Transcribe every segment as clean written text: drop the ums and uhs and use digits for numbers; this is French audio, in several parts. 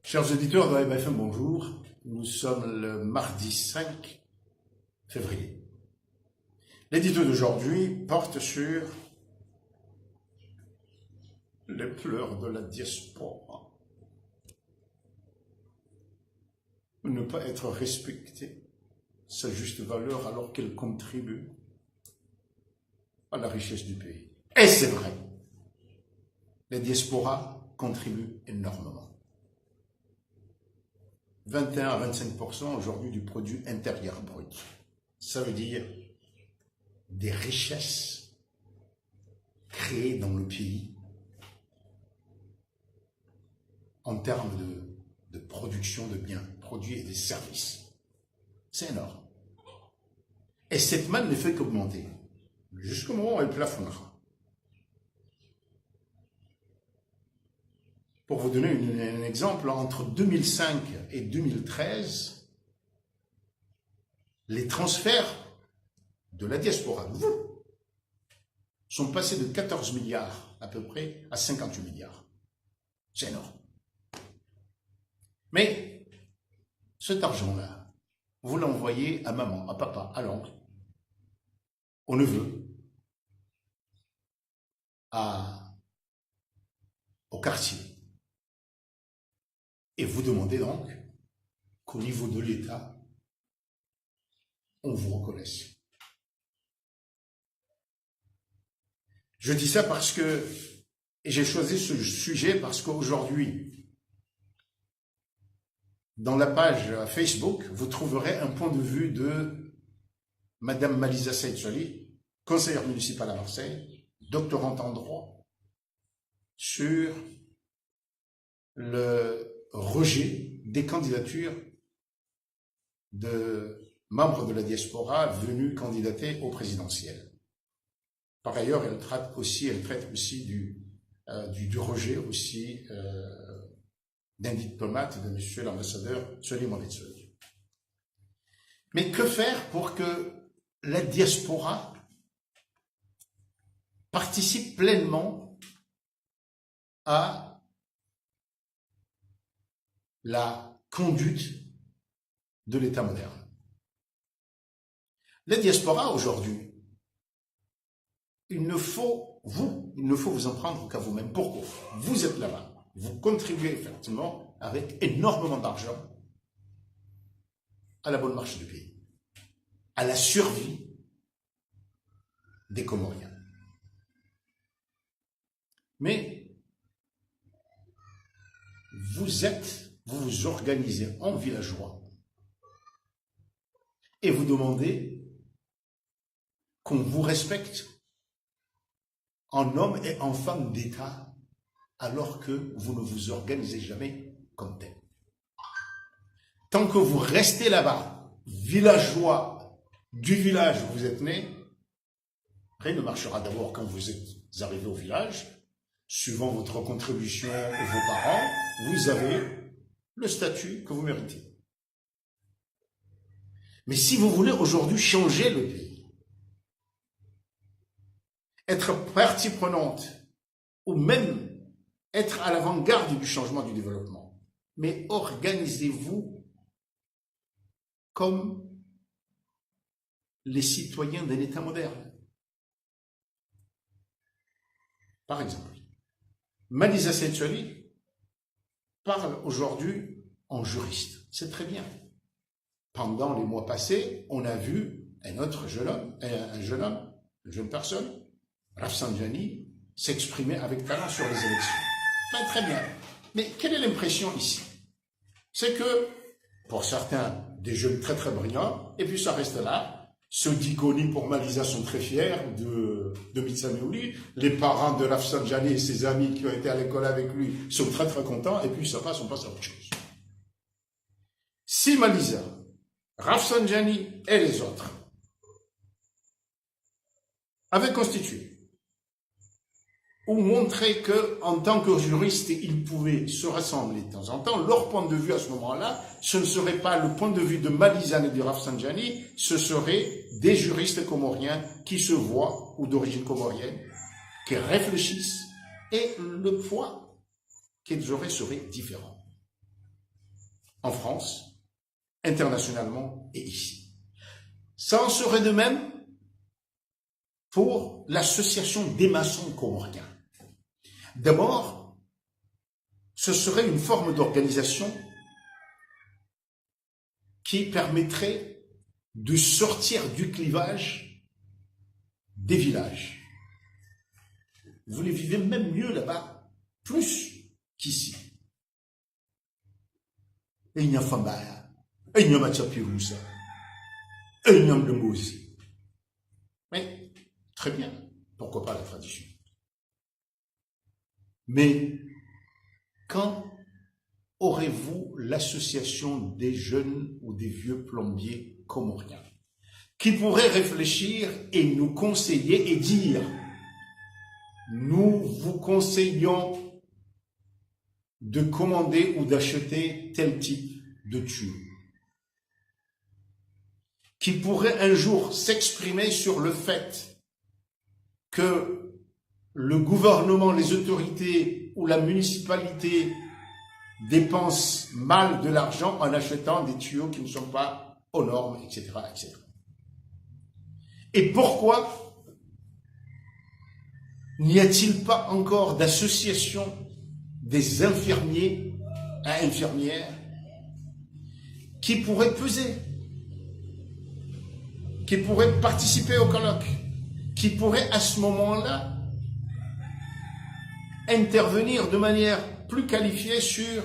Chers auditeurs de BFM, bonjour. Nous sommes le mardi 5 février. L'édito d'aujourd'hui porte sur les pleurs de la diaspora. Ne pas être respectée sa juste valeur alors qu'elle contribue à la richesse du pays. Et c'est vrai, la diaspora contribue énormément. 21 à 25% aujourd'hui du produit intérieur brut. Ça veut dire des richesses créées dans le pays en termes de production de biens, produits et de services. C'est énorme. Et cette manne ne fait qu'augmenter jusqu'au moment où elle plafonnera. Pour vous donner un exemple, entre 2005 et 2013, les transferts de la diaspora, de vous, sont passés de 14 milliards à peu près à 58 milliards. C'est énorme. Mais cet argent-là, vous l'envoyez à maman, à papa, à l'oncle, au neveu, au quartier. Et vous demandez donc qu'au niveau de l'État, on vous reconnaisse. Je dis ça parce que, et j'ai choisi ce sujet parce qu'aujourd'hui, dans la page Facebook, vous trouverez un point de vue de Madame Malisa Saïd-Soli, conseillère municipale à Marseille, doctorante en droit, sur le rejet des candidatures de membres de la diaspora venus candidater au présidentiel. Par ailleurs, elle traite aussi du rejet aussi d'un diplomate, de monsieur l'ambassadeur Soli Mohamed. Mais que faire pour que la diaspora participe pleinement à la conduite de l'État moderne? La diaspora aujourd'hui, il ne faut vous en prendre qu'à vous-même. Pourquoi? Vous êtes là-bas, vous contribuez effectivement avec énormément d'argent à la bonne marche du pays, à la survie des Comoriens. Mais vous vous organisez en villageois et vous demandez qu'on vous respecte en homme et en femme d'État alors que vous ne vous organisez jamais comme tel. Tant que vous restez là-bas, villageois du village où vous êtes né, rien ne marchera. D'abord quand vous êtes arrivé au village, suivant votre contribution et vos parents, vous avez le statut que vous méritez. Mais si vous voulez aujourd'hui changer le pays, être partie prenante, ou même être à l'avant-garde du changement du développement, mais organisez-vous comme les citoyens d'un État moderne. Par exemple, Malisa Saïd-Soli parle aujourd'hui en juriste. C'est très bien. Pendant les mois passés, on a vu une jeune personne, Rafsanjani, s'exprimer avec talent sur les élections. Très bien. Mais quelle est l'impression ici? C'est que, pour certains, des jeunes très très brillants, et puis ça reste là. Ceux d'Ikoni pour Malisa sont très fiers de Mitsameouli. Les parents de Rafsanjani et ses amis qui ont été à l'école avec lui sont très très contents, et puis on passe à autre chose. Si Malisa, Rafsanjani et les autres avaient constitué ou montrer qu'en tant que juriste, ils pouvaient se rassembler de temps en temps, leur point de vue à ce moment-là, ce ne serait pas le point de vue de Malisa et de Rafsanjani, ce serait des juristes comoriens qui se voient, ou d'origine comorienne, qui réfléchissent, et le poids qu'ils auraient serait différent. en France, internationalement et ici. Ça en serait de même pour l'association des maçons comoriens. D'abord, ce serait une forme d'organisation qui permettrait de sortir du clivage des villages. Vous les vivez même mieux là-bas, plus qu'ici. Et il y a Fambaya, et il y a Machapirousa, et il y a Mdembozi. Mais, très bien, pourquoi pas la tradition? Mais, quand aurez-vous l'association des jeunes ou des vieux plombiers comoriens qui pourraient réfléchir et nous conseiller et dire nous vous conseillons de commander ou d'acheter tel type de tuyau, qui pourrait un jour s'exprimer sur le fait que le gouvernement, les autorités ou la municipalité dépensent mal de l'argent en achetant des tuyaux qui ne sont pas aux normes, etc., etc. Et pourquoi n'y a-t-il pas encore d'association des infirmiers à infirmières qui pourraient peser, qui pourraient participer au colloque, qui pourraient à ce moment-là intervenir de manière plus qualifiée sur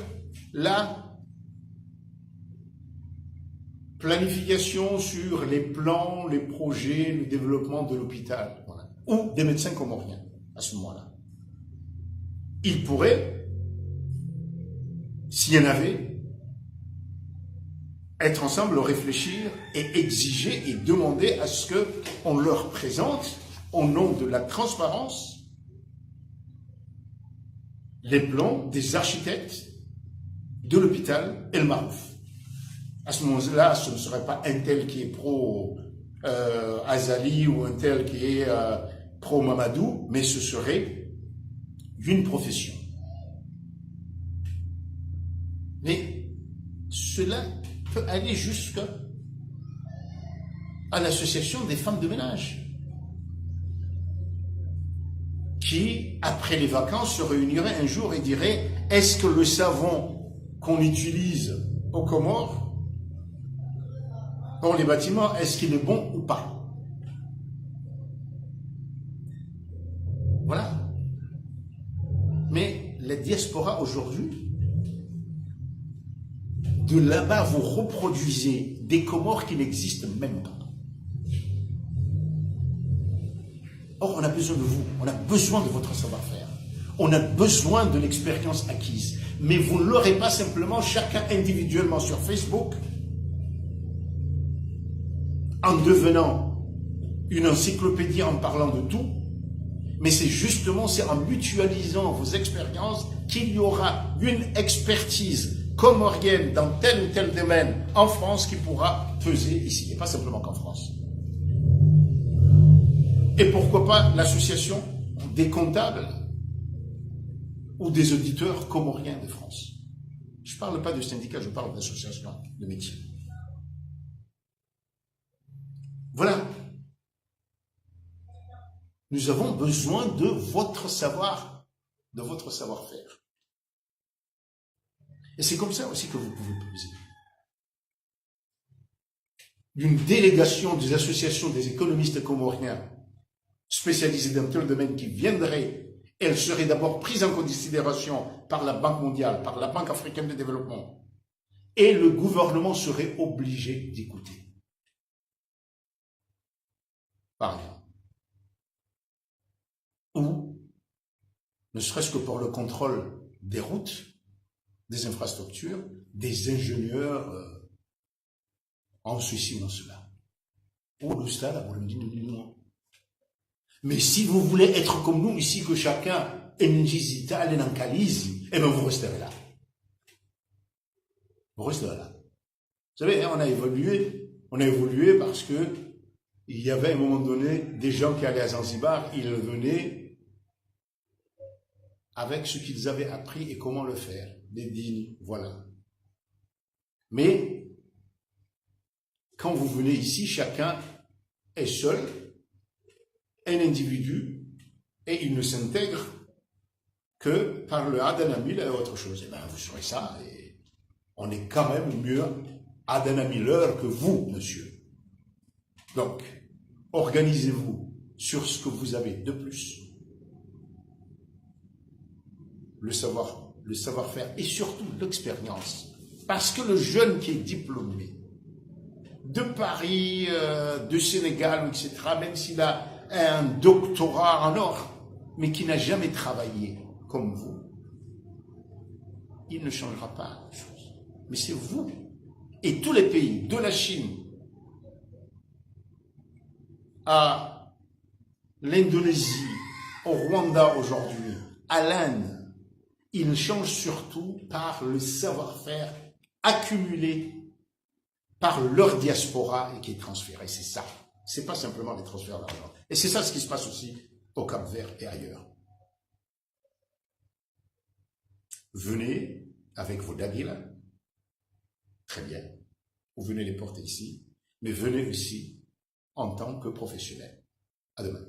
la planification, sur les plans, les projets, le développement de l'hôpital, voilà. Ou des médecins comoriens à ce moment-là. Ils pourraient, s'il y en avait, être ensemble, réfléchir et exiger et demander à ce qu'on leur présente, au nom de la transparence, les plans des architectes de l'hôpital El Marouf. À ce moment-là, ce ne serait pas un tel qui est pro Azali ou un tel qui est pro Mamadou, mais ce serait une profession. Mais cela peut aller jusqu'à l'association des femmes de ménage, qui, après les vacances, se réunirait un jour et dirait « Est-ce que le savon qu'on utilise aux Comores, pour les bâtiments, est-ce qu'il est bon ou pas ?» Voilà. Mais la diaspora aujourd'hui, de là-bas, vous reproduisez des Comores qui n'existent même pas. Or, on a besoin de vous, on a besoin de votre savoir-faire, on a besoin de l'expérience acquise. Mais vous ne l'aurez pas simplement chacun individuellement sur Facebook, en devenant une encyclopédie en parlant de tout, mais c'est justement en mutualisant vos expériences qu'il y aura une expertise comorienne dans tel ou tel domaine en France qui pourra peser ici, et pas simplement qu'en France. Et pourquoi pas l'association des comptables ou des auditeurs comoriens de France. Je ne parle pas de syndicat, je parle d'association de métiers. Voilà. Nous avons besoin de votre savoir, de votre savoir-faire. Et c'est comme ça aussi que vous pouvez peser. D'une délégation des associations des économistes comoriens spécialisés dans tel domaine qui viendraient, elle serait d'abord prise en considération par la Banque mondiale, par la Banque africaine de développement, et le gouvernement serait obligé d'écouter. Par exemple. Ou, ne serait-ce que pour le contrôle des routes, des infrastructures, des ingénieurs en ceci ou en cela. Ou le stade à Burundi. Mais si vous voulez être comme nous ici, que chacun ait une visita, allez dans Calise, eh bien vous resterez là. Vous resterez là. Vous savez, on a évolué parce que il y avait à un moment donné des gens qui allaient à Zanzibar, ils venaient avec ce qu'ils avaient appris et comment le faire. Des dînes, voilà. Mais quand vous venez ici, chacun est seul, un individu, et il ne s'intègre que par le Adanamil et autre chose. Eh bien, vous saurez ça, et on est quand même mieux Adanamileur que vous, monsieur. Donc, organisez-vous sur ce que vous avez de plus, le savoir-faire et surtout l'expérience. Parce que le jeune qui est diplômé de Paris, de Sénégal, etc., même s'il a un doctorat en or, mais qui n'a jamais travaillé comme vous, il ne changera pas de choses. Mais c'est vous et tous les pays, de la Chine à l'Indonésie, au Rwanda aujourd'hui, à l'Inde, ils changent surtout par le savoir-faire accumulé par leur diaspora et qui est transféré. C'est ça. C'est pas simplement les transferts d'argent. Et c'est ça ce qui se passe aussi au Cap-Vert et ailleurs. Venez avec vos daguilas, très bien. Vous venez les porter ici, mais venez aussi en tant que professionnel. À demain.